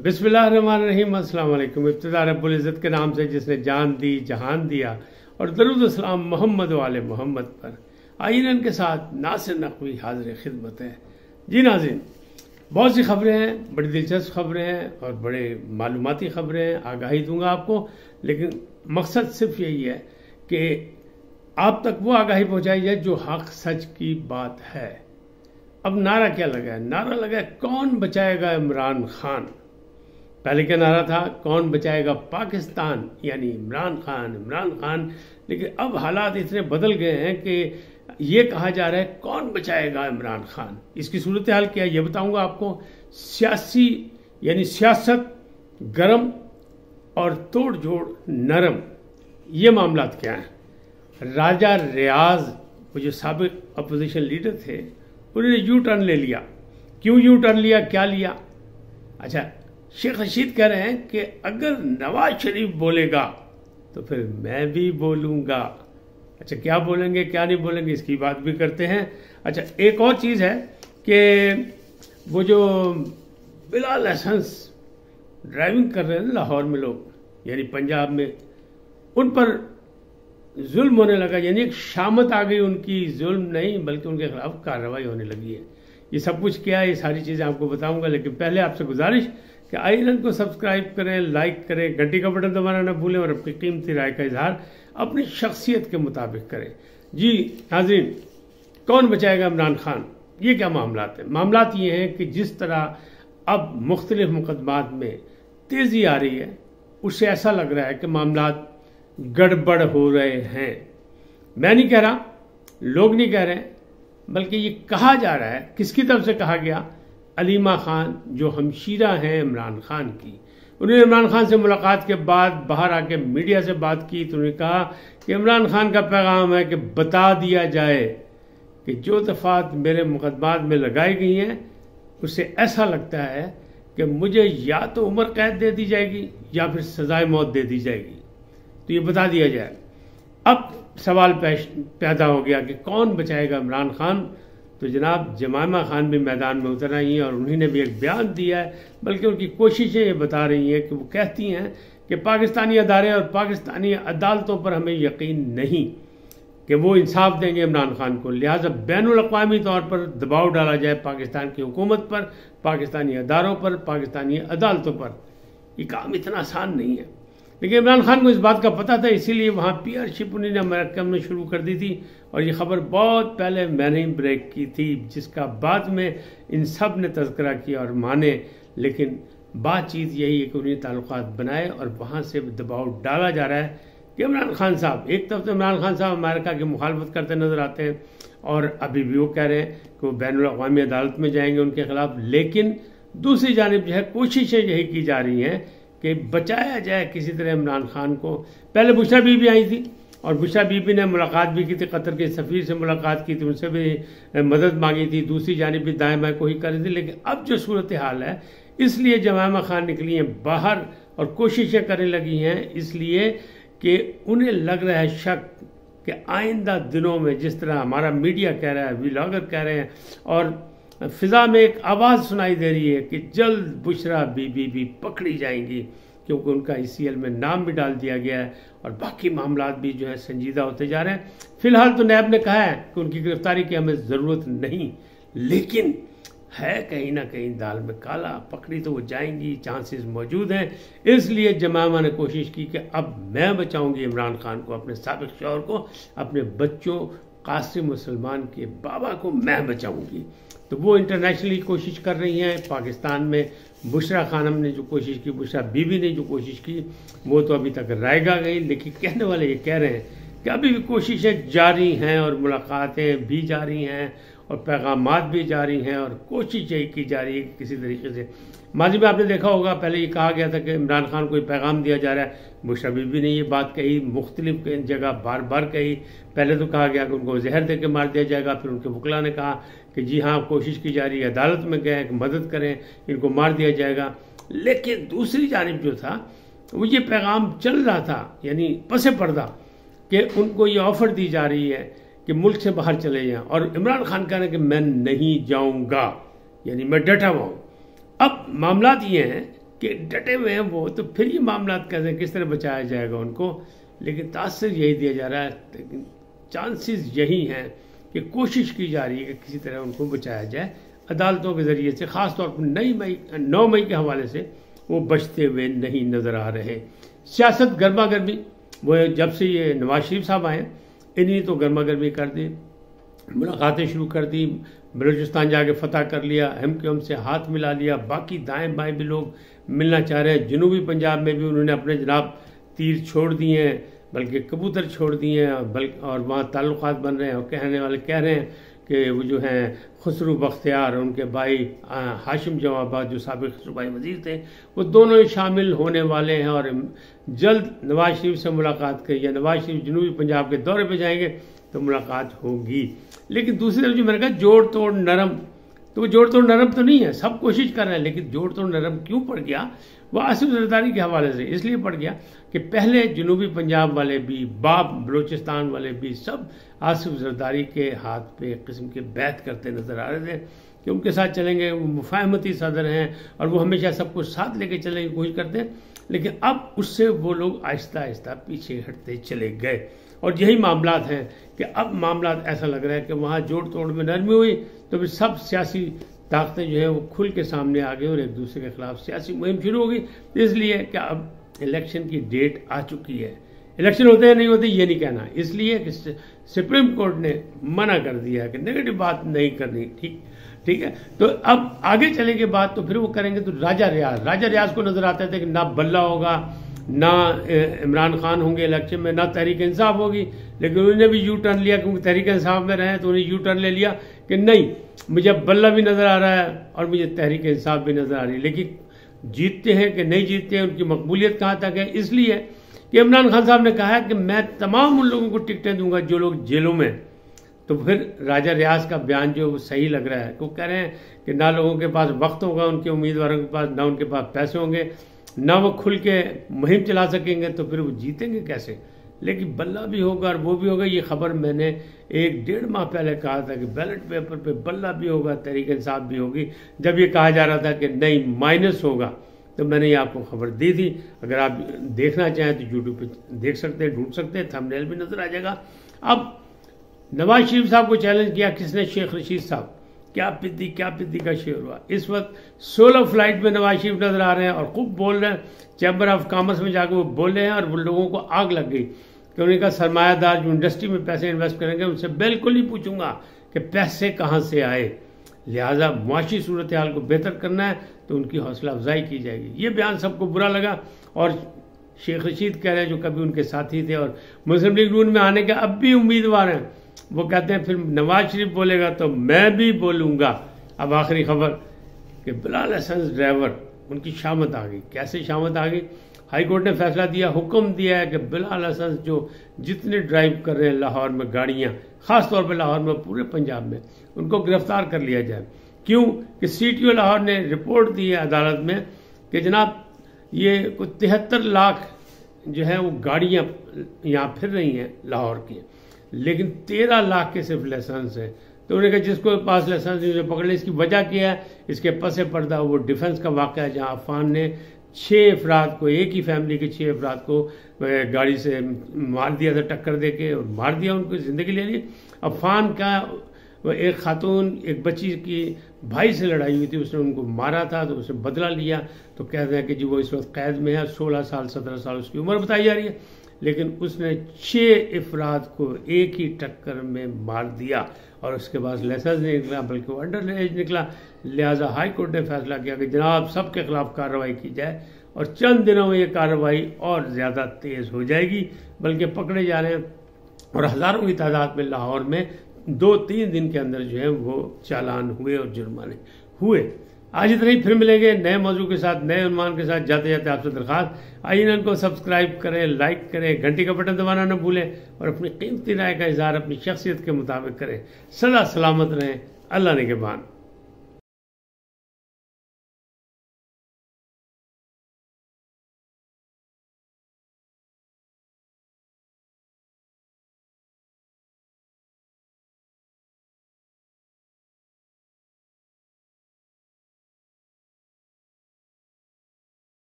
बिस्मिल्लाहिर्रहमानिर्रहीम। अस्सलाम वालेकुम। इब्तिदा रब्बुल इज़्ज़त के नाम से जिसने जान दी जहान दिया, और दरूद सलाम मोहम्मद वाले मोहम्मद पर। आइए इनके साथ नासिर नकवी हाजिर खिदमत है। जी नाज़रीन, बहुत सी खबरें हैं, बड़ी दिलचस्प खबरें हैं और बड़े मालूमाती खबरें हैं। आगाही दूंगा आपको, लेकिन मकसद सिर्फ यही है कि आप तक वो आगाही पहुंचाई जाए जो हक सच की बात है। अब नारा क्या लगा है? नारा लगा है, कौन बचाएगा इमरान खान। पहले क्या नारा था? कौन बचाएगा पाकिस्तान, यानी इमरान खान, इमरान खान। लेकिन अब हालात इतने बदल गए हैं कि ये कहा जा रहा है कौन बचाएगा इमरान खान। इसकी सूरत हाल क्या है ये बताऊंगा आपको। सियासी यानी सियासत गरम और तोड़ जोड़ नरम, ये मामलात क्या हैं। राजा रियाज, वो जो साबिक अपोजिशन लीडर थे, उन्होंने यू टर्न ले लिया। क्यों यू टर्न लिया, क्या लिया? अच्छा, शेख रशीद कह रहे हैं कि अगर नवाज शरीफ बोलेगा तो फिर मैं भी बोलूंगा। अच्छा, क्या बोलेंगे क्या नहीं बोलेंगे इसकी बात भी करते हैं। अच्छा, एक और चीज़ है कि वो जो बिला लाइसेंस ड्राइविंग कर रहे हैं लाहौर में लोग, यानी पंजाब में, उन पर जुल्म होने लगा, यानी एक शामत आ गई उनकी। जुल्म नहीं बल्कि उनके खिलाफ कार्रवाई होने लगी है। ये सब कुछ क्या है, ये सारी चीज़ें आपको बताऊंगा। लेकिन पहले आपसे गुजारिश कि आइलैंड को सब्सक्राइब करें, लाइक करें, घंटी का बटन दबाना न भूलें और अपनी कीमती राय का इजहार अपनी शख्सियत के मुताबिक करें। जी नाज़रीन, कौन बचाएगा इमरान खान, ये क्या मामलात हैं? मामलात ये हैं कि जिस तरह अब मुख्तलिफ मुकदमात में तेज़ी आ रही है, उससे ऐसा लग रहा है कि मामलात गड़बड़ हो रहे हैं। मैं नहीं कह रहा, लोग नहीं कह रहे, बल्कि ये कहा जा रहा है। किसकी तरफ से कहा गया? अलीमा खान, जो हमशीरा हैं इमरान खान की। उन्होंने इमरान खान से मुलाकात के बाद बाहर आके मीडिया से बात की तो उन्होंने कहा कि इमरान खान का पैगाम है कि बता दिया जाए कि जो दफात मेरे मुकदमात में लगाई गई हैं, उससे ऐसा लगता है कि मुझे या तो उम्र कैद दे दी जाएगी या फिर सजाए मौत दे दी जाएगी। तो ये बता दिया जाए। अब सवाल पैदा हो गया कि कौन बचाएगा इमरान खान। तो जनाब जमामा खान भी मैदान में उतर आई हैं और उन्होंने भी एक बयान दिया है, बल्कि उनकी कोशिशें ये बता रही हैं कि वो कहती हैं कि पाकिस्तानी अदारे और पाकिस्तानी अदालतों पर हमें यकीन नहीं कि वो इंसाफ देंगे इमरान खान को। लिहाजा बैनुल अक़वामी तौर पर दबाव डाला जाए पाकिस्तान की हुकूमत पर, पाकिस्तानी अदारों पर, पाकिस्तानी अदालतों पर। ये काम इतना आसान नहीं है। लेकिन इमरान खान को इस बात का पता था, इसीलिए वहाँ पीआरशिप उन्होंने अमेरिका में शुरू कर दी थी। और ये खबर बहुत पहले मैंने ही ब्रेक की थी, जिसका बाद में इन सब ने तज़किरा किया और माने। लेकिन बातचीत यही है कि उन्हें ताल्लुकात बनाए और वहाँ से दबाव डाला जा रहा है कि इमरान खान साहब, एक तरफ तो इमरान खान साहब अमेरिका की मुखालफत करते नजर आते हैं और अभी भी वो कह रहे हैं कि वो बैनुल अक़वामी अदालत में जाएंगे उनके खिलाफ। लेकिन दूसरी जानिब जो है कोशिशें यही की जा रही हैं कि बचाया जाए किसी तरह इमरान खान को। पहले बुशरा बीबी आई थी और बुशरा बीबी ने मुलाकात भी की थी, कतर के सफ़ीर से मुलाकात की थी, उनसे भी मदद मांगी थी। दूसरी जानिब भी दाएं बाएं कोशिश कर रही थी। लेकिन अब जो सूरत हाल है, इसलिए जमामा खान निकली हैं बाहर और कोशिशें करने लगी हैं, इसलिए कि उन्हें लग रहा है शक कि आइंदा दिनों में, जिस तरह हमारा मीडिया कह रहा है, व्लॉगर कह रहे हैं और फिजा में एक आवाज़ सुनाई दे रही है कि जल्द बुशरा बीबी भी पकड़ी जाएंगी, क्योंकि उनका ICL में नाम भी डाल दिया गया है और बाकी मामलात भी जो है संजीदा होते जा रहे हैं। फिलहाल तो नैब ने कहा है कि उनकी गिरफ्तारी की हमें ज़रूरत नहीं, लेकिन है कहीं ना कहीं दाल में काला, पकड़ी तो वो जाएंगी, चांसेस मौजूद हैं। इसलिए जमामा ने कोशिश की कि अब मैं बचाऊंगी इमरान खान को, अपने साबिक शौहर को, अपने बच्चों कासिम मुसलमान के बाबा को मैं बचाऊंगी। तो वो इंटरनेशनली कोशिश कर रही हैं। पाकिस्तान में बुशरा खानम ने जो कोशिश की, बुशरा बीबी ने जो कोशिश की, वो तो अभी तक रायगा गई। लेकिन कहने वाले ये कह रहे हैं कि अभी भी कोशिशें जारी हैं और मुलाकातें भी जारी हैं और पैगामात भी जारी हैं और कोशिश यही की जा रही है किसी तरीके से। माजी में आपने देखा होगा, पहले ये कहा गया था कि इमरान खान को ये पैगाम दिया जा रहा है। बुशरा बीबी ने ये बात कही, मुख्तलिफ जगह बार बार कही। पहले तो कहा गया कि उनको जहर दे के मार दिया जाएगा, फिर उनके वकला ने कहा कि जी हाँ कोशिश की जा रही है, अदालत में गए कि मदद करें, इनको मार दिया जाएगा। लेकिन दूसरी जानिब जो था वो ये पैगाम चल रहा था, यानी पसे पर्दा, कि उनको ये ऑफर दी जा रही है कि मुल्क से बाहर चले जाएं, और इमरान खान कह रहे हैं कि मैं नहीं जाऊंगा, यानी मैं डटा हुआ हूं। अब मामलात ये हैं कि डटे हुए हैं वो, तो फिर ये मामला कैसे किस तरह बचाया जाएगा उनको। लेकिन तासर यही दिया जा रहा है, लेकिन चांसेस यही हैं कि कोशिश की जा रही है कि किसी तरह उनको बचाया जाए अदालतों के ज़रिए से, ख़ासतौर पर 9 मई के हवाले से वो बचते हुए नहीं नज़र आ रहे। सियासत गर्मा गर्मी, वो जब से ये नवाज शरीफ साहब आए इन्हीं तो गर्मा गर्मी कर दी, मुलाकातें शुरू कर दी, बलूचिस्तान जाके फतह कर लिया, MQM से हाथ मिला लिया, बाकी दाएं बाएं भी लोग मिलना चाह रहे हैं। जनूबी पंजाब में भी उन्होंने अपने जनाब तीर छोड़ दिए हैं, बल्कि कबूतर छोड़ दिए हैं, और वहाँ ताल्लुकात बन रहे हैं। और कहने वाले कह रहे हैं कि वो जो हैं खुसरू बख्तियार और उनके भाई हाशिम जवाबाद जो साबिक सूबाई वजीर थे, वो दोनों ही शामिल होने वाले हैं और जल्द नवाज शरीफ से मुलाकात करी, या नवाज शरीफ जनूबी पंजाब के दौरे पे जाएंगे तो मुलाकात होगी। लेकिन दूसरी तरफ जो मैंने कहा जोड़ तोड़ नरम, तो वो जोड़ तोड़ नरम तो नहीं है, सब कोशिश कर रहे हैं, लेकिन जोड़ तोड़ नरम क्यों पड़ गया, वो आसिफ जरदारी के हवाले से इसलिए पड़ गया कि पहले जनूबी पंजाब वाले भी, बाप बलूचिस्तान वाले भी, सब आसिफ जरदारी के हाथ पे एक किस्म के बैत करते नजर आ रहे थे कि उनके साथ चलेंगे, वो मुफाहमती सदर हैं और वो हमेशा सबको साथ लेके चलने की कोशिश करते हैं। लेकिन अब उससे वो लोग आहिस्ता आहिस्ता पीछे हटते चले गए, और यही मामलात हैं कि अब मामलात ऐसा लग रहा है कि वहाँ जोड़ तोड़ में नरमी हुई तो फिर सब सियासी ताकतें जो है वो खुल के सामने आ गई और एक दूसरे के खिलाफ सियासी मुहिम शुरू हो गई। इसलिए कि अब इलेक्शन की डेट आ चुकी है, इलेक्शन होते हैं नहीं होते ये नहीं कहना, इसलिए कि सुप्रीम कोर्ट ने मना कर दिया है कि नेगेटिव बात नहीं करनी। ठीक है, तो अब आगे चले के बाद तो फिर वो करेंगे तो राजा रियाज को नजर आता था कि ना बल्ला होगा, ना इमरान खान होंगे इलेक्शन में, ना तहरीक इंसाफ होगी। लेकिन उन्होंने भी यू टर्न लिया, क्योंकि तहरीक इंसाफ में रहे तो उन्हें यू टर्न ले लिया कि नहीं, मुझे बल्ला भी नजर आ रहा है और मुझे तहरीक इंसाफ भी नजर आ रही है। लेकिन जीतते हैं कि नहीं जीतते हैं, उनकी मकबूलियत कहाँ तक है, इसलिए कि इमरान खान साहब ने कहा है कि मैं तमाम उन लोगों को टिकटें दूंगा जो लोग जेलों में। तो फिर राजा रियाज का बयान जो वो सही लग रहा है, वो कह रहे हैं कि ना लोगों के पास वक्त होगा, उनके उम्मीदवारों के पास ना उनके पास पैसे होंगे, ना वो खुल के मुहिम चला सकेंगे, तो फिर वो जीतेंगे कैसे। लेकिन बल्ला भी होगा और वो भी होगा, ये खबर मैंने 1-1.5 माह पहले कहा था कि बैलेट पेपर पे बल्ला भी होगा, तहरीक इंसाफ भी होगी। जब ये कहा जा रहा था कि नहीं माइनस होगा, तो मैंने ये आपको खबर दी थी। अगर आप देखना चाहें तो यूट्यूब पे देख सकते हैं, ढूंढ सकते हैं, थंबनेल भी नजर आ जाएगा। अब नवाज शरीफ साहब को चैलेंज किया किसने, शेख रशीद साहब। क्या पिद्दी का शेर हुआ। इस वक्त 16 फ्लाइट में नवाज शरीफ नजर आ रहे हैं और खूब बोल रहे हैं, चैम्बर ऑफ कॉमर्स में जाकर वो बोल रहे हैं, और वो लोगों को आग लग गई कि उन्होंने कहा सरमायादार जो इंडस्ट्री में पैसे इन्वेस्ट करेंगे उनसे बिल्कुल नहीं पूछूंगा कि पैसे कहाँ से आए, लिहाजा मुआशी सूरत हाल को बेहतर करना है तो उनकी हौसला अफजाई की जाएगी। ये बयान सबको बुरा लगा, और शेख रशीद कह रहे हैं जो कभी उनके साथी थे और मुस्लिम लीग नून में आने के अब भी उम्मीदवार हैं, वो कहते हैं फिर नवाज शरीफ बोलेगा तो मैं भी बोलूंगा। अब आखिरी खबर कि बिलाल हसन ड्राइवर, उनकी शामत आ गई। कैसे शामत आ गई, हाई कोर्ट ने फैसला दिया, हुक्म दिया है कि बिलाल हसन जो जितने ड्राइव कर रहे हैं लाहौर में गाड़ियां, खासतौर पर लाहौर में, पूरे पंजाब में, उनको गिरफ्तार कर लिया जाए। क्यों कि CTO लाहौर ने रिपोर्ट दी है अदालत में कि जनाब ये कुछ 73 लाख जो है वो गाड़ियां यहाँ फिर रही हैं लाहौर की, लेकिन 13 लाख के सिर्फ लाइसेंस है। तो उन्होंने कहा जिसको पास लाइसेंस नहीं पकड़ ले। इसकी वजह क्या है, इसके पसे पर्दा वो डिफेंस का वाक़या है जहाँ अफान ने 6 अफराद को, एक ही फैमिली के 6 अफराद को गाड़ी से मार दिया था, टक्कर दे के और मार दिया, उनको जिंदगी ले ली। अफान का एक खातून, एक बच्ची की भाई से लड़ाई हुई थी, उसने उनको मारा था तो उसने बदला लिया। तो कहते हैं कि जी वो इस वक्त कैद में है, 16 साल 17 साल उसकी उम्र बताई जा रही है, लेकिन उसने 6 अफराद को एक ही टक्कर में मार दिया और उसके बाद लाइसेंस नहीं निकला बल्कि वो अंडर एज निकला। लिहाजा हाई कोर्ट ने फैसला किया कि जनाब सबके खिलाफ कार्रवाई की जाए, और चंद दिनों में ये कार्रवाई और ज़्यादा तेज़ हो जाएगी, बल्कि पकड़े जा रहे हैं और हज़ारों की तादाद में लाहौर में 2-3 दिन के अंदर जो है वो चालान हुए और जुर्माने हुए। आज इतना ही, फिर मिलेंगे नए मौजू के साथ, नए उन्वान के साथ। जाते जाते आपसे दरखास्त, आइए इनको सब्सक्राइब करें, लाइक करें, घंटी का बटन दबाना न भूलें और अपनी कीमती राय का इजहार अपनी शख्सियत के मुताबिक करें। सदा सलामत रहें, अल्लाह ने के बान।